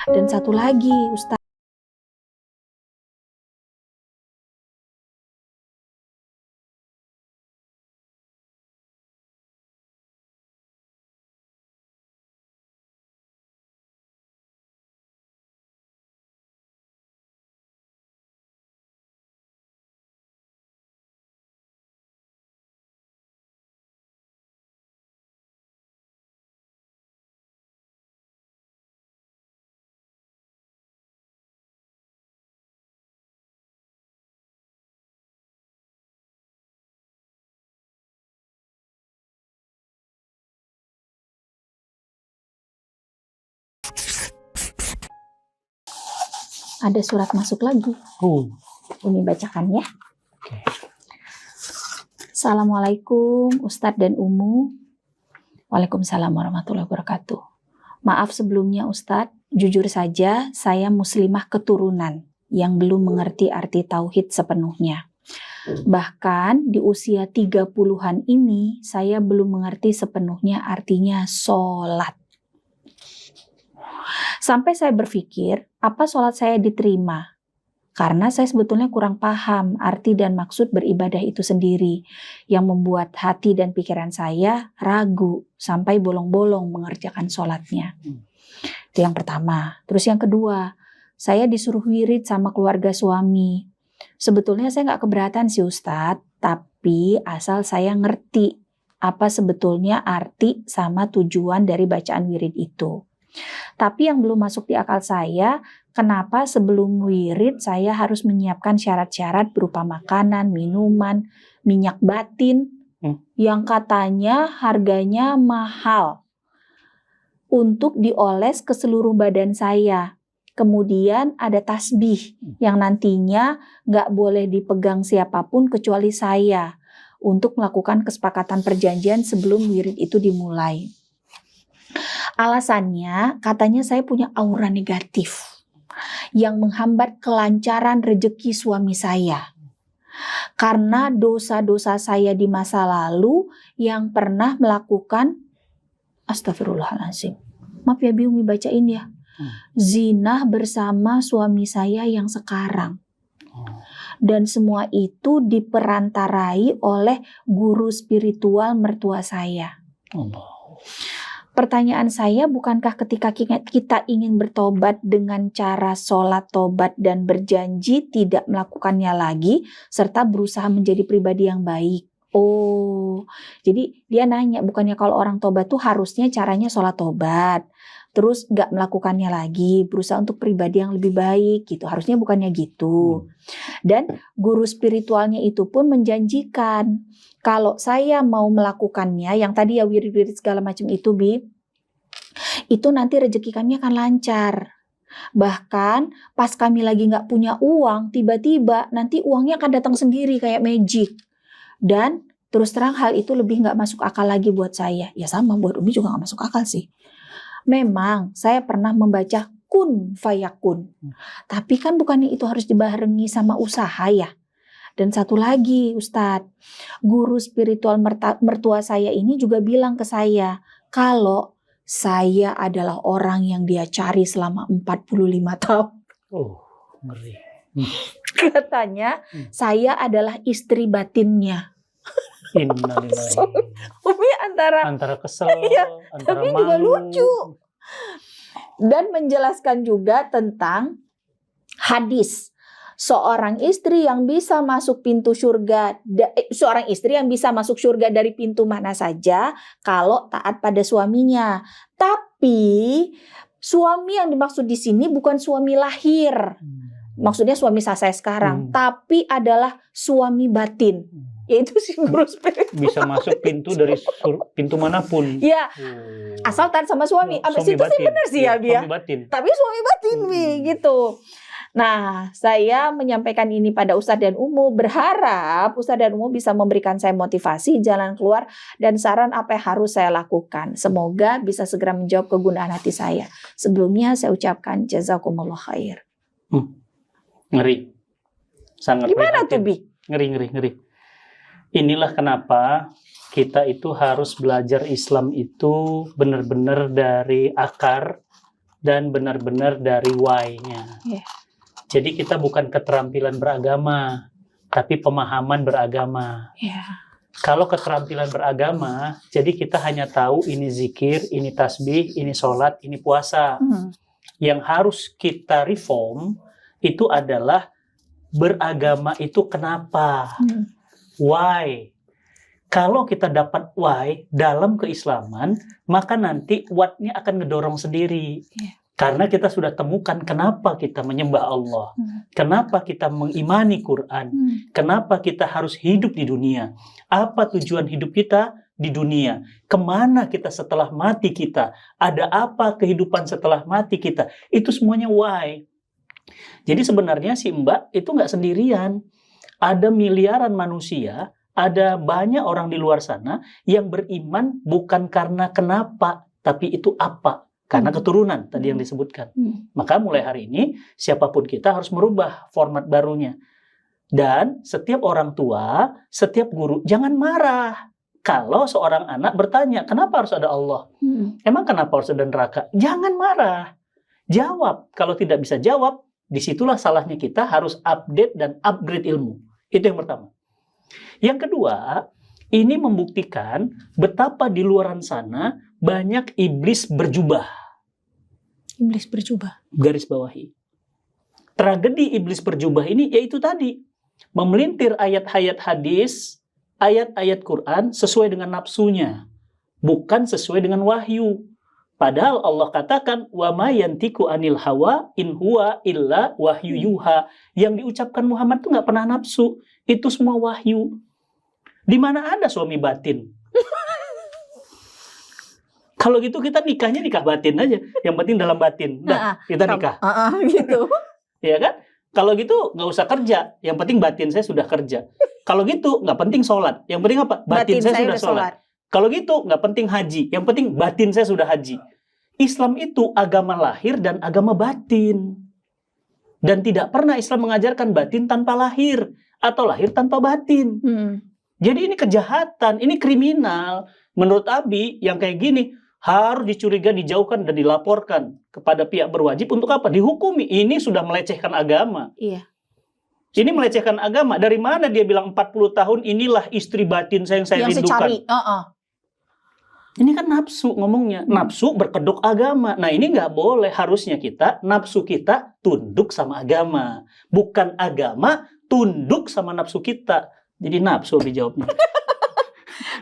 Dan satu lagi, Ustaz. Ada surat masuk lagi. Ini bacakan ya. Assalamualaikum Ustadz dan Umu. Waalaikumsalam warahmatullahi wabarakatuh. Maaf sebelumnya Ustadz, jujur saja saya muslimah keturunan yang belum mengerti arti tauhid sepenuhnya. Bahkan di usia 30-an ini saya belum mengerti sepenuhnya artinya sholat. Sampai saya berpikir, apa sholat saya diterima? Karena saya sebetulnya kurang paham arti dan maksud beribadah itu sendiri, yang membuat hati dan pikiran saya ragu sampai bolong-bolong mengerjakan sholatnya. Itu yang pertama. Terus yang kedua, saya disuruh wirid sama keluarga suami. Sebetulnya saya nggak keberatan sih Ustadz, tapi asal saya ngerti apa sebetulnya arti sama tujuan dari bacaan wirid itu. Tapi yang belum masuk di akal saya, kenapa sebelum wirid saya harus menyiapkan syarat-syarat berupa makanan, minuman, minyak batin yang katanya harganya mahal untuk dioles ke seluruh badan saya. Kemudian ada tasbih yang nantinya nggak boleh dipegang siapapun kecuali saya untuk melakukan kesepakatan perjanjian sebelum wirid itu dimulai. Alasannya katanya saya punya aura negatif yang menghambat kelancaran rezeki suami saya. Karena dosa-dosa saya di masa lalu yang pernah melakukan, astagfirullahaladzim. Maaf ya Bi Umi bacain ya. Zina bersama suami saya yang sekarang. Dan semua itu diperantarai oleh guru spiritual mertua saya. Pertanyaan saya, bukankah ketika kita ingin bertobat dengan cara sholat tobat dan berjanji tidak melakukannya lagi, serta berusaha menjadi pribadi yang baik? Oh, jadi dia nanya, bukannya kalau orang tobat tuh harusnya caranya sholat tobat, terus nggak melakukannya lagi, berusaha untuk pribadi yang lebih baik gitu. Harusnya bukannya gitu. Dan guru spiritualnya itu pun menjanjikan, kalau saya mau melakukannya, yang tadi ya wirid-wirid segala macam itu Bi, itu nanti rezeki kami akan lancar. Bahkan pas kami lagi nggak punya uang, tiba-tiba nanti uangnya akan datang sendiri kayak magic. Dan terus terang hal itu lebih nggak masuk akal lagi buat saya. Ya sama, buat Umi juga nggak masuk akal sih. Memang saya pernah membaca kun fayakun. Tapi kan bukannya itu harus dibarengi sama usaha ya. Dan satu lagi Ustadz, guru spiritual mertua saya ini juga bilang ke saya, kalau saya adalah orang yang dia cari selama 45 tahun. Oh, ngeri. Katanya, saya adalah istri batinnya. Umi antara kesel, antara tapi malu. juga lucu. Dan menjelaskan juga tentang hadis. Seorang istri yang bisa masuk pintu surga, seorang istri yang bisa masuk surga dari pintu mana saja kalau taat pada suaminya. Tapi suami yang dimaksud di sini bukan suami lahir, maksudnya suami saya sekarang, tapi adalah suami batin, yaitu si guru spiritual. Bisa masuk pintu dari pintu manapun. Ya, asal taat sama suami. Abis itu sih benar sih ya, Bia. Tapi suami batin, gitu. Nah, saya menyampaikan ini pada Ustadz dan Umu, berharap Ustadz dan Umu bisa memberikan saya motivasi, jalan keluar, dan saran apa yang harus saya lakukan. Semoga bisa segera menjawab kegunaan hati saya. Sebelumnya saya ucapkan jazakumullah khair. Ngeri. Sangat gimana tuh, Bi? Ngeri. Inilah kenapa kita itu harus belajar Islam itu benar-benar dari akar, dan benar-benar dari why-nya. Iya. Jadi kita bukan keterampilan beragama, tapi pemahaman beragama. Iya. Kalau keterampilan beragama, jadi kita hanya tahu ini zikir, ini tasbih, ini sholat, ini puasa. Yang harus kita reform itu adalah beragama itu kenapa? Why? Kalau kita dapat why dalam keislaman, maka nanti what-nya akan ngedorong sendiri. Iya. Karena kita sudah temukan kenapa kita menyembah Allah. Kenapa kita mengimani Quran. Kenapa kita harus hidup di dunia. Apa tujuan hidup kita di dunia. Kemana kita setelah mati kita. Ada apa kehidupan setelah mati kita. Itu semuanya why. Jadi sebenarnya si Mbak itu nggak sendirian. Ada miliaran manusia, ada banyak orang di luar sana yang beriman bukan karena kenapa, tapi itu apa? Karena keturunan tadi yang disebutkan. Maka mulai hari ini, siapapun kita harus merubah format barunya. Dan setiap orang tua, setiap guru, jangan marah. Kalau seorang anak bertanya, kenapa harus ada Allah? Emang kenapa harus ada neraka? Jangan marah. Jawab. Kalau tidak bisa jawab, disitulah salahnya kita harus update dan upgrade ilmu. Itu yang pertama. Yang kedua, ini membuktikan betapa di luaran sana banyak iblis berjubah. Iblis berjubah. Garis bawahi. Tragedi iblis berjubah ini yaitu tadi. Memelintir ayat-ayat hadis, ayat-ayat Quran sesuai dengan nafsunya. Bukan sesuai dengan wahyu. Padahal Allah katakan, wa ma yantiku anil hawa in huwa illa wahyu yuha. Yang diucapkan Muhammad itu nggak pernah nafsu. Itu semua wahyu. Di mana ada suami batin? Kalau gitu kita nikahnya nikah batin aja. Yang penting dalam batin. Nah, kita nikah. Gitu. Ya kan? Kalau gitu nggak usah kerja. Yang penting batin saya sudah kerja. Kalau gitu nggak penting sholat. Yang penting apa? Batin saya sudah sholat. Kalau gitu nggak penting haji. Yang penting batin saya sudah haji. Islam itu agama lahir dan agama batin. Dan tidak pernah Islam mengajarkan batin tanpa lahir. Atau lahir tanpa batin. Jadi ini kejahatan, ini kriminal. Menurut Abi, yang kayak gini harus dicurigai, dijauhkan, dan dilaporkan kepada pihak berwajib untuk apa? Dihukumi. Ini sudah melecehkan agama. Iya. Ini melecehkan agama. Dari mana dia bilang 40 tahun inilah istri batin saya yang saya rindukan. Ini kan nafsu ngomongnya. Nafsu berkedok agama. Nah ini nggak boleh. Harusnya kita, nafsu kita tunduk sama agama. Bukan agama tunduk sama nafsu kita. Jadi nafsu Abi jawabnya.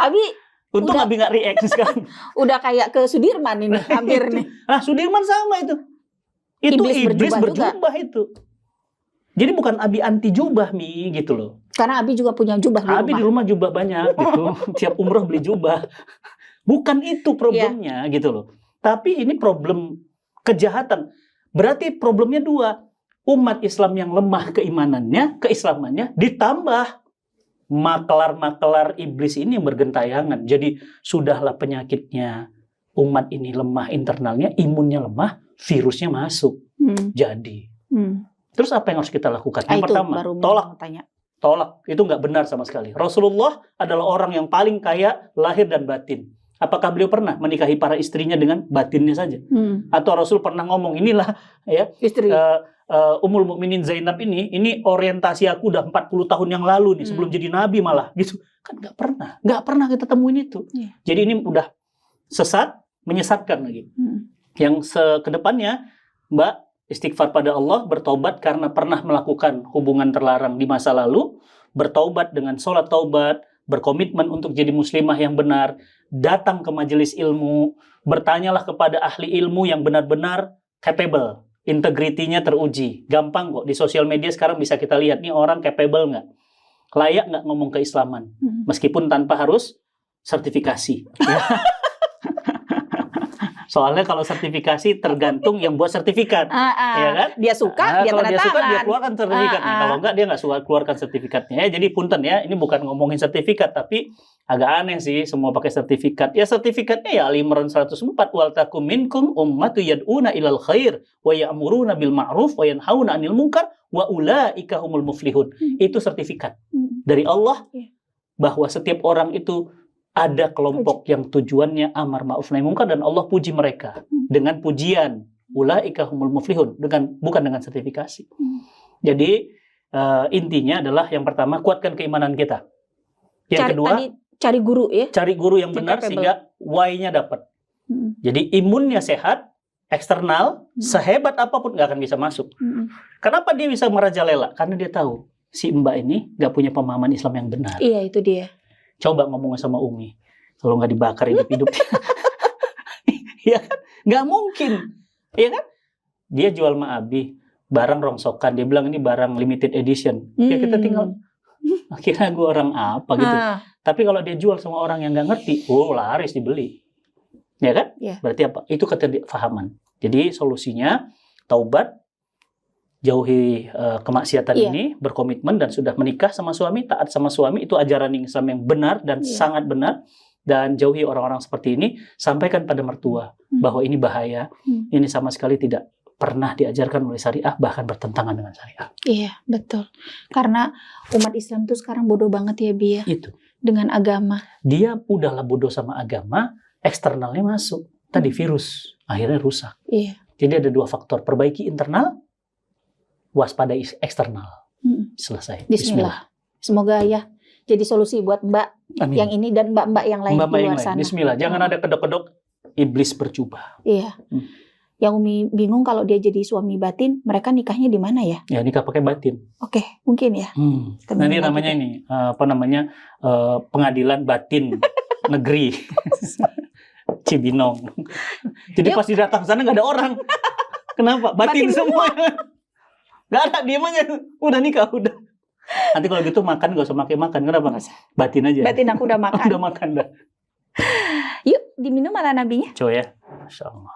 Abi untung Abi nggak react sekarang. Udah kayak ke Sudirman ini hampir nih. Ah Sudirman sama itu. Itu iblis berjubah itu. Jadi bukan Abi anti jubah Mi gitu loh. Karena Abi juga punya jubah di rumah. Abi di rumah jubah banyak gitu. Tiap umroh beli jubah. Bukan itu problemnya gitu loh. Tapi ini problem kejahatan. Berarti problemnya dua. Umat Islam yang lemah keimanannya, keislamannya, ditambah makelar-makelar iblis ini yang bergentayangan. Jadi sudahlah penyakitnya. Umat ini lemah internalnya, imunnya lemah, virusnya masuk. Jadi. Terus apa yang harus kita lakukan? Yang pertama, tolak. Itu nggak benar sama sekali. Rasulullah adalah orang yang paling kaya lahir dan batin. Apakah beliau pernah menikahi para istrinya dengan batinnya saja? Atau Rasul pernah ngomong, inilah ya istri Ummul Mukminin Zainab ini orientasi aku udah 40 tahun yang lalu nih, sebelum jadi nabi malah gitu. Kan nggak pernah kita temuin itu. Jadi ini udah sesat, menyesatkan lagi. Yang kedepannya, Mbak, istighfar pada Allah, bertobat karena pernah melakukan hubungan terlarang di masa lalu, bertobat dengan sholat taubat, berkomitmen untuk jadi muslimah yang benar, datang ke majelis ilmu, bertanyalah kepada ahli ilmu yang benar-benar capable, integritinya teruji. Gampang kok, di sosial media sekarang bisa kita lihat, nih orang capable nggak? Layak nggak ngomong keislaman? Meskipun tanpa harus sertifikasi. Soalnya kalau sertifikasi tergantung yang buat sertifikat, ya kan? Dia suka, dia kalau tanda dia suka tangan. dia keluarkan sertifikatnya. Kalau enggak dia nggak suka keluarkan sertifikatnya. Ya, jadi punten ya, ini bukan ngomongin sertifikat, tapi agak aneh sih semua pakai sertifikat. Ya sertifikatnya ya Ali Imran 104, wal takum minkum ummatu yad'una ilal khair wa ya'muruna bil ma'ruf wa yanhauna 'anil munkar wa ulaika humul muflihun. Itu sertifikat dari Allah bahwa setiap orang itu ada kelompok yang tujuannya amar ma'ruf nahi munkar dan Allah puji mereka dengan pujian ulaika humul muflihun, bukan dengan sertifikasi. Jadi intinya adalah yang pertama kuatkan keimanan kita. Yang kedua, cari guru ya. cari guru yang benar sehingga why-nya dapat. Jadi imunnya sehat, eksternal sehebat apapun nggak akan bisa masuk. Kenapa dia bisa merajalela? Karena dia tahu si Mbak ini nggak punya pemahaman Islam yang benar. Iya, itu dia. Coba ngomong sama Umi, kalau nggak dibakar hidup-hidup. Ya kan? Nggak mungkin. Ya kan? Dia jual Ma'abi, barang rongsokan. Dia bilang ini barang limited edition. Ya kita tinggal, akhirnya gue orang apa gitu. Tapi kalau dia jual sama orang yang nggak ngerti, laris dibeli. Ya kan? Yeah. Berarti apa? Itu ketidakfahaman. Jadi solusinya, taubat, jauhi kemaksiatan ini, berkomitmen dan sudah menikah sama suami, taat sama suami, itu ajaran Islam yang benar dan sangat benar. Dan jauhi orang-orang seperti ini, sampaikan pada mertua bahwa ini bahaya, ini sama sekali tidak pernah diajarkan oleh syariah, bahkan bertentangan dengan syariah. Iya, betul. Karena umat Islam tuh sekarang bodoh banget ya, Bi ya. Itu. Dengan agama. Dia udahlah bodoh sama agama, eksternalnya masuk. Tadi virus, akhirnya rusak. Iya. Jadi ada dua faktor, perbaiki internal, waspada eksternal. Selesai. Bismillah. Semoga ya jadi solusi buat Mbak Amin. yang ini dan mbak-mbak yang lain di luar sana. Bismillah. Jangan ada kedok-kedok iblis berjubah. Iya. Yang Umi bingung kalau dia jadi suami batin, mereka nikahnya di mana ya? Ya nikah pakai batin. Oke, mungkin ya. Nanti namanya ini pengadilan batin negeri Cibinong. Jadi pas datang sana nggak ada orang. Kenapa? Batin semua. Nggak ada, diem aja. Udah nikah, udah. Nanti kalau gitu makan gak usah pakai makan. Kenapa? Batin aja. Batin aku udah makan. Udah makan dah. Yuk diminum ala nabinya. Coy ya. Masya Allah.